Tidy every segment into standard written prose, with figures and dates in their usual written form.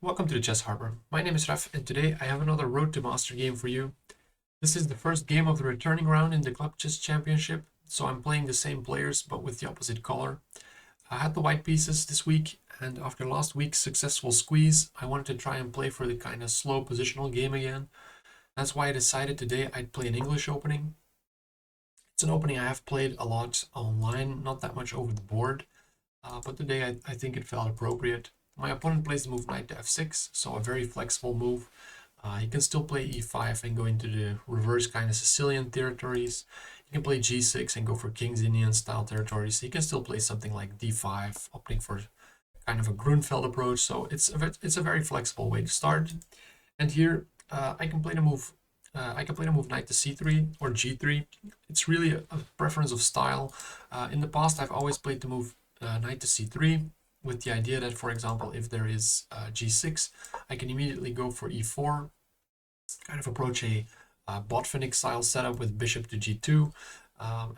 Welcome to the Chess Harbor. My name is Raf, and today I have another Road to Master game for you. This is the first game of the returning round in the Club Chess Championship, so I'm playing the same players but with the opposite color. I had the white pieces this week, and after last week's successful squeeze, I wanted to try and play for the kind of slow positional game again. That's why I decided today I'd play an English opening. It's an opening I have played a lot online, not that much over the board, but today I think it felt appropriate. My opponent plays the move knight to f6, so a very flexible move. He can still play e5 and go into the reverse kind of Sicilian territories. He can play g6 and go for King's Indian style territories. He can still play something like d5, opting for kind of a Grunfeld approach. So it's a very flexible way to start. And here I can play the move. I can play the move knight to c3 or g3. It's really a preference of style. In the past, I've always played the move knight to c3 with the idea that, for example, if there is g6, I can immediately go for e4, kind of approach a Botvinnik style setup with bishop to g2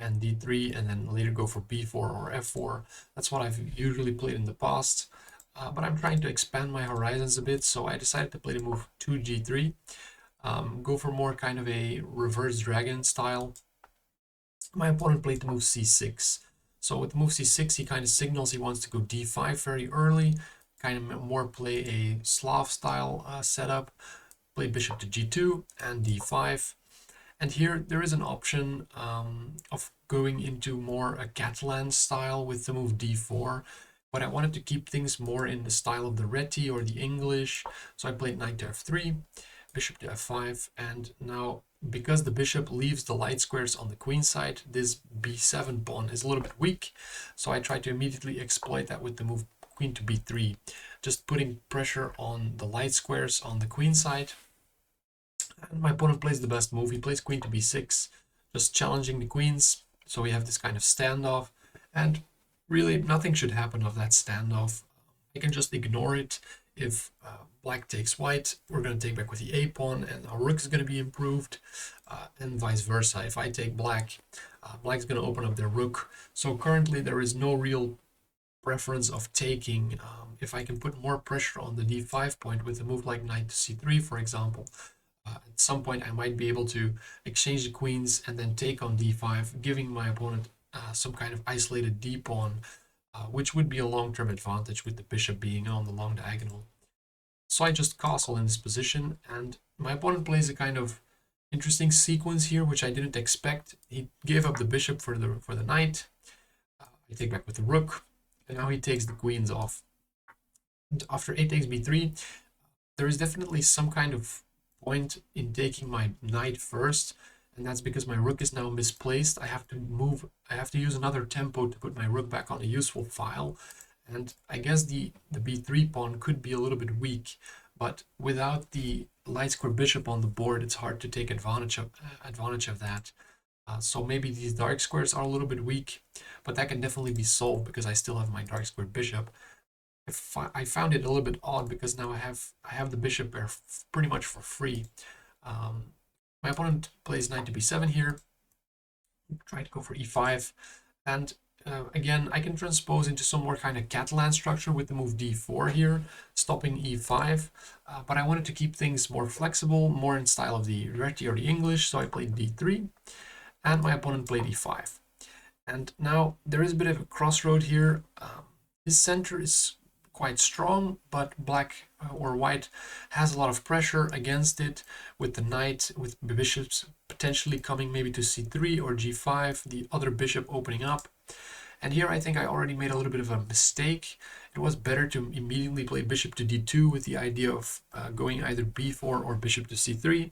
and d3, and then later go for b4 or f4. That's what I've usually played in the past, but I'm trying to expand my horizons a bit, so I decided to play the move 2g3, go for more kind of a reverse dragon style. My opponent played the move c6. So with move c6, he kind of signals he wants to go d5 very early, kind of more play a Slav style setup, play bishop to g2 and d5. And here there is an option of going into more a Catalan style with the move d4, but I wanted to keep things more in the style of the Reti or the English, so I played knight to f3, bishop to f5, and now because the bishop leaves the light squares on the queen side, this b7 pawn is a little bit weak, so I try to immediately exploit that with the move queen to b3, just putting pressure on the light squares on the queen side. And my opponent plays the best move. He plays queen to b6, just challenging the queens, so we have this kind of standoff, and really nothing should happen of that standoff. I can just ignore it. If black takes white, we're going to take back with the a pawn, and our rook is going to be improved, and vice versa. If I take black, black is going to open up their rook. So currently there is no real preference of taking. If I can put more pressure on the d5 point with a move like knight to c3, for example, at some point I might be able to exchange the queens and then take on d5, giving my opponent some kind of isolated d pawn, which would be a long-term advantage with the bishop being on the long diagonal. So I just castle in this position, and my opponent plays a kind of interesting sequence here, which I didn't expect. He gave up the bishop for the knight. I take back with the rook, and now he takes the queens off. And after a takes b3, there is definitely some kind of point in taking my knight first, and that's because my rook is now misplaced. I have to use another tempo to put my rook back on a useful file, and I guess the b3 pawn could be a little bit weak, but without the light square bishop on the board, it's hard to take advantage of that. So maybe these dark squares are a little bit weak, but that can definitely be solved because I still have my dark square bishop. I found it a little bit odd because now I have the bishop there pretty much for free. My opponent plays knight to b7 here, try to go for e5, and again I can transpose into some more kind of Catalan structure with the move d4 here, stopping e5, but I wanted to keep things more flexible, more in style of the Reti or the English, so I played d3, and my opponent played e5. And now there is a bit of a crossroad here. His center is quite strong, but black or white has a lot of pressure against it with the knight, with the bishops potentially coming maybe to c3 or g5, the other bishop opening up. And here I think I already made a little bit of a mistake. It was better to immediately play bishop to d2 with the idea of going either b4 or bishop to c3.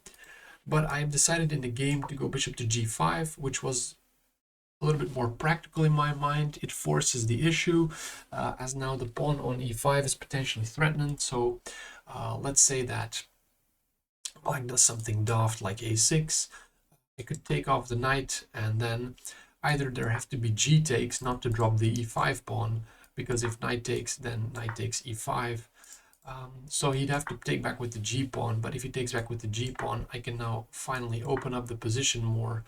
But I decided in the game to go bishop to g5, which was a little bit more practical in my mind. It forces the issue, as now the pawn on e5 is potentially threatened. So let's say that black does something daft like a6. I could take off the knight, and then either there have to be g takes not to drop the e5 pawn, because if knight takes, then knight takes e5. So he'd have to take back with the g pawn, but if he takes back with the g pawn, I can now finally open up the position more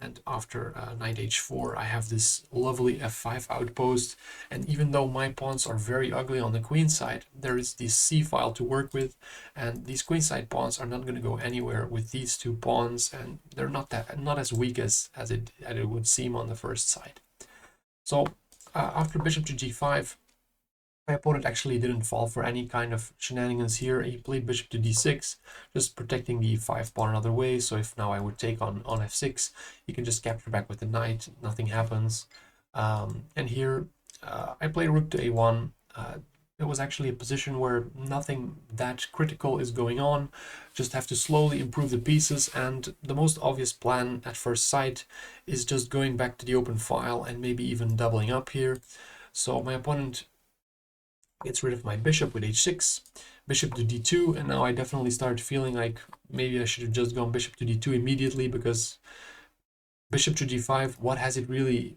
And after knight h4, I have this lovely f5 outpost. And even though my pawns are very ugly on the queen side, there is this c file to work with. And these queenside pawns are not going to go anywhere with these two pawns. And they're not as weak as it would seem on the first side. So after bishop to g5, my opponent actually didn't fall for any kind of shenanigans here. He played bishop to d6, just protecting the e5 pawn another way. So if now I would take on f6, he can just capture back with the knight. Nothing happens. And here I played rook to a1. It was actually a position where nothing that critical is going on. Just have to slowly improve the pieces. And the most obvious plan at first sight is just going back to the open file and maybe even doubling up here. So my opponent gets rid of my bishop with h6, bishop to d2, and now I definitely start feeling like maybe I should have just gone bishop to d2 immediately, because bishop to g5, what has it really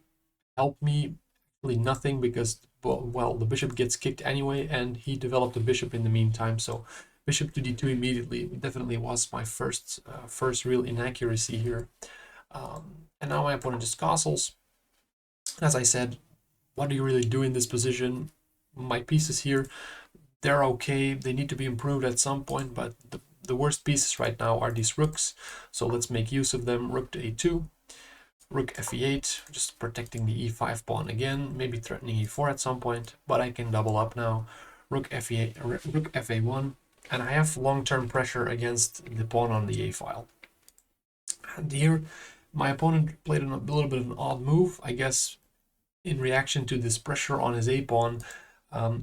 helped me? Really nothing, because, well, the bishop gets kicked anyway, and he developed a bishop in the meantime, so bishop to d2 immediately definitely was my first real inaccuracy here. And now my opponent just castles. As I said, what do you really do in this position? My pieces here, they're okay. They need to be improved at some point, but the worst pieces right now are these rooks. So let's make use of them. Rook to a2, rook fe8, just protecting the e5 pawn again, maybe threatening e4 at some point, but I can double up now. Rook fe8, rook fa1, and I have long-term pressure against the pawn on the a file. And here, my opponent played a little bit of an odd move, I guess, in reaction to this pressure on his a pawn.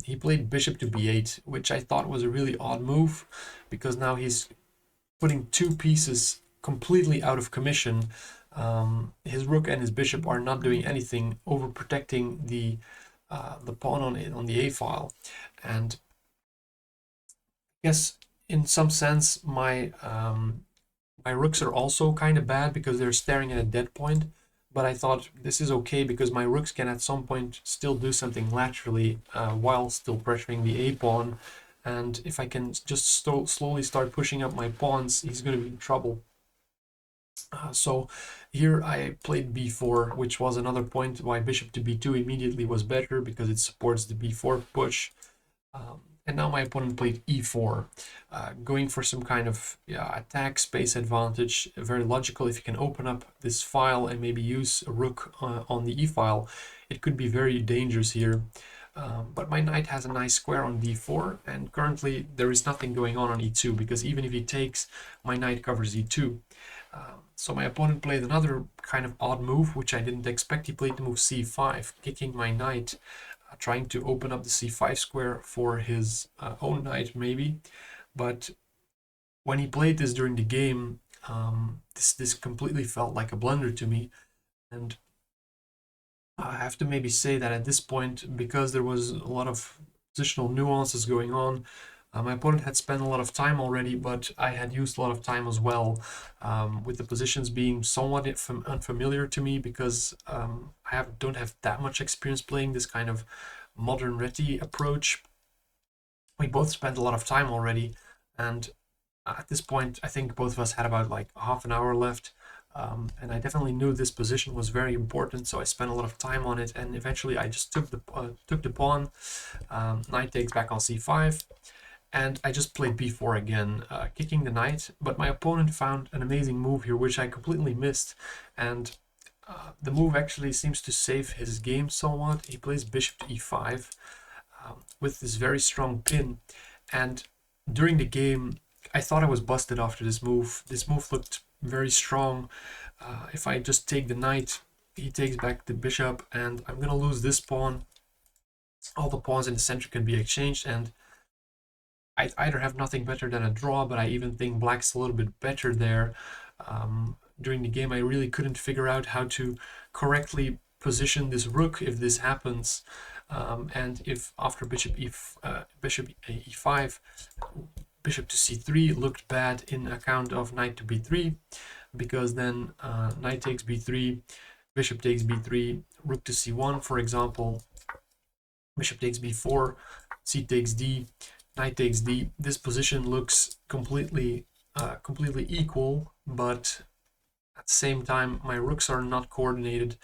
He played bishop to b8, which I thought was a really odd move, because now he's putting two pieces completely out of commission. His rook and his bishop are not doing anything, overprotecting the pawn on the a file. And I guess in some sense my my rooks are also kind of bad because they're staring at a dead point. But I thought this is okay because my rooks can at some point still do something laterally while still pressuring the a pawn. And if I can just slowly start pushing up my pawns, he's going to be in trouble. So here I played b4, which was another point why bishop to b2 immediately was better, because it supports the b4 push. And now my opponent played e4, going for some kind of attack space advantage. Very logical. If you can open up this file and maybe use a rook on the e file, it could be very dangerous here. But my knight has a nice square on d4, and currently there is nothing going on e2, because even if he takes, my knight covers e2. So my opponent played another kind of odd move, which I didn't expect. He played the move c5, kicking my knight, trying to open up the c5 square for his own knight, maybe. But when he played this during the game, this completely felt like a blunder to me. And I have to maybe say that at this point, because there was a lot of positional nuances going on, my opponent had spent a lot of time already, but I had used a lot of time as well, with the positions being somewhat unfamiliar to me, because I don't have that much experience playing this kind of modern reti approach. We both spent a lot of time already, and at this point, I think both of us had about like half an hour left. And I definitely knew this position was very important, so I spent a lot of time on it. And eventually, I just took the pawn. Knight takes back on c5, and I just played b4 again, kicking the knight. But my opponent found an amazing move here, which I completely missed. And the move actually seems to save his game somewhat. He plays bishop to e5 with this very strong pin. And during the game, I thought I was busted after this move. This move looked very strong. If I just take the knight, he takes back the bishop, and I'm going to lose this pawn. All the pawns in the center can be exchanged, and I either have nothing better than a draw, but I even think black's a little bit better there. During the game, I really couldn't figure out how to correctly position this rook if this happens. And if after bishop e5, bishop to c3 looked bad in account of knight to b3, because then knight takes b3, bishop takes b3, rook to c1, for example, bishop takes b4, c takes d, knight takes d. This position looks completely equal, but At the same time, my rooks are not coordinated,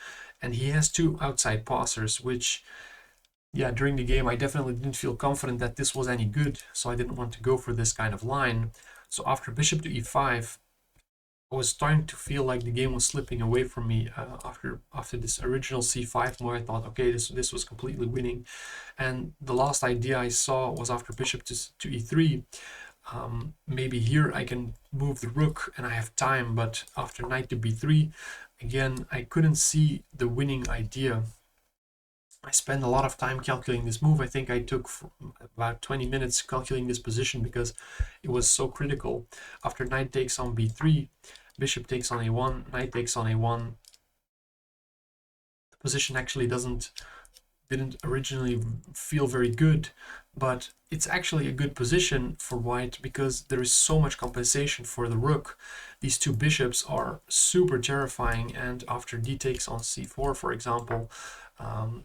and he has two outside passers, which, yeah, during the game I definitely didn't feel confident that this was any good, so I didn't want to go for this kind of line. So after bishop to e5, I was starting to feel like the game was slipping away from me after this original c5 move. I thought, okay, this was completely winning, and the last idea I saw was after bishop to e3. Maybe here I can move the rook and I have time, but after knight to b3, again, I couldn't see the winning idea. I spent a lot of time calculating this move. I think I took about 20 minutes calculating this position because it was so critical. After knight takes on b3, bishop takes on a1, knight takes on a1. The position actually didn't originally feel very good, but it's actually a good position for white because there is so much compensation for the rook. These two bishops are super terrifying, and after d takes on c4, for example,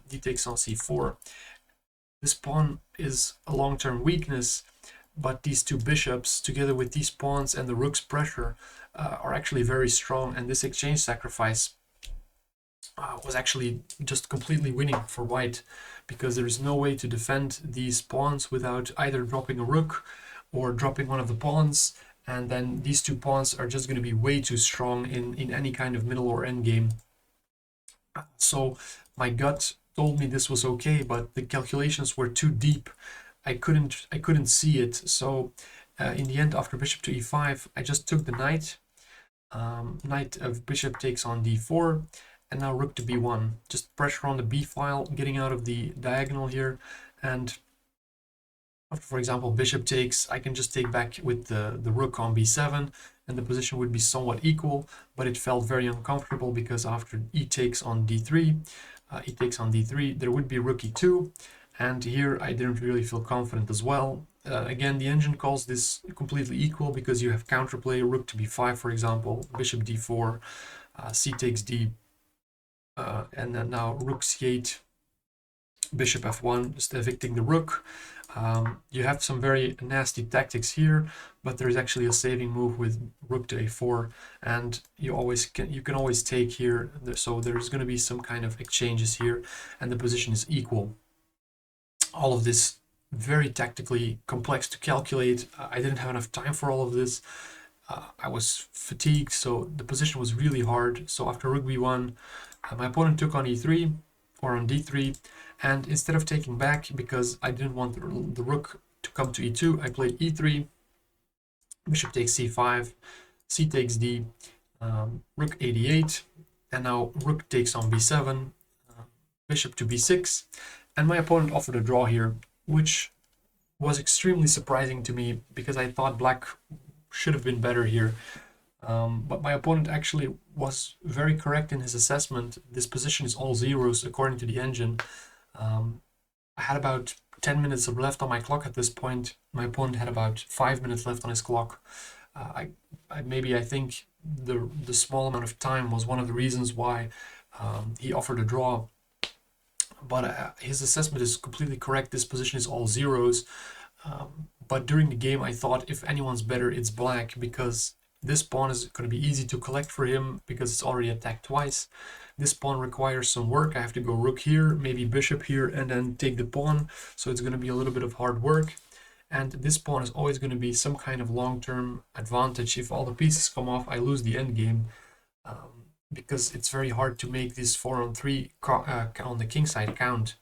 d takes on c4, this pawn is a long-term weakness, but these two bishops, together with these pawns and the rook's pressure, are actually very strong, and this exchange sacrifice was actually just completely winning for white, because there is no way to defend these pawns without either dropping a rook or dropping one of the pawns, and then these two pawns are just going to be way too strong in any kind of middle or end game. So my gut told me this was okay, but the calculations were too deep. I couldn't see it. So in the end, after bishop to e5, I just took the knight. Knight of bishop takes on d4, and now rook to b1. Just pressure on the b file, getting out of the diagonal here, and after, for example, bishop takes, I can just take back with the rook on b7, and the position would be somewhat equal, but it felt very uncomfortable because after e takes on d3, there would be rook e2, and here I didn't really feel confident as well. Again, the engine calls this completely equal because you have counterplay, rook to b5, for example, bishop d4, c takes d, and then now rook c8, bishop f1, just evicting the rook. You have some very nasty tactics here, but there's actually a saving move with rook to a4, and you can always take here. So there's going to be some kind of exchanges here, and the position is equal. All of this very tactically complex to calculate. I didn't have enough time for all of this. I was fatigued, so the position was really hard. So after rook b1, my opponent took on e3 or on d3, and instead of taking back, because I didn't want the rook to come to e2, I played e3, bishop takes c5, c takes d, rook a8, and now rook takes on b7, bishop to b6, and my opponent offered a draw here, which was extremely surprising to me because I thought black should have been better here. But my opponent actually was very correct in his assessment. This position is all zeros according to the engine. I had about 10 minutes left on my clock at this point. My opponent had about 5 minutes left on his clock. I think the small amount of time was one of the reasons why he offered a draw. But his assessment is completely correct. This position is all zeros. But during the game, I thought if anyone's better, it's black, because this pawn is going to be easy to collect for him because it's already attacked twice. This pawn requires some work. I have to go rook here, maybe bishop here, and then take the pawn. So it's going to be a little bit of hard work. And this pawn is always going to be some kind of long-term advantage. If all the pieces come off, I lose the endgame. Because it's very hard to make this 4-on-3 on the king side count.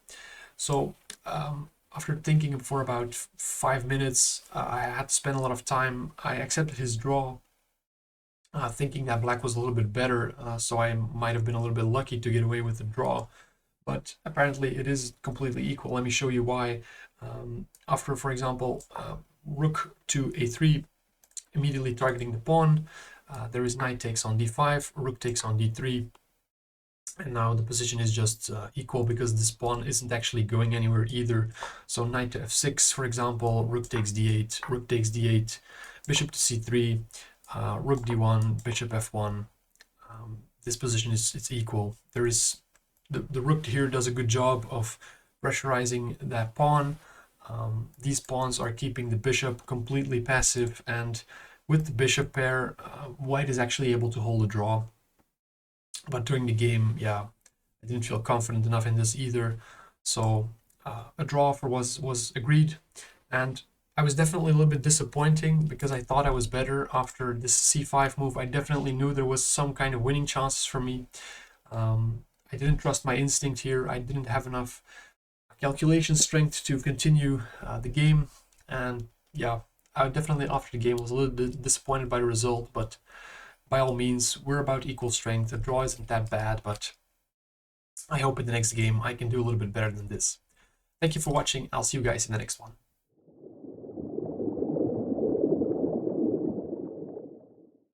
So after thinking for about 5 minutes, I had to spend a lot of time. I accepted his draw, thinking that black was a little bit better, so I might have been a little bit lucky to get away with the draw. But apparently it is completely equal. Let me show you why. After, for example, rook to a3, immediately targeting the pawn, there is knight takes on d5, rook takes on d3, and now the position is just equal because this pawn isn't actually going anywhere either. So knight to f6, for example, rook takes d8, rook takes d8, bishop to c3, rook d1, bishop f1. This position it's equal. There is the rook here does a good job of pressurizing that pawn. These pawns are keeping the bishop completely passive, and with the bishop pair, white is actually able to hold a draw. But during the game, yeah, I didn't feel confident enough in this either. So a draw for was agreed, and I was definitely a little bit disappointing because I thought I was better after this c5 move. I definitely knew there was some kind of winning chances for me. I didn't trust my instinct here. I didn't have enough calculation strength to continue the game, and yeah, I definitely after the game was a little bit disappointed by the result. But by all means, we're about equal strength. The draw isn't that bad, but I hope in the next game I can do a little bit better than this. Thank you for watching. I'll see you guys in the next one.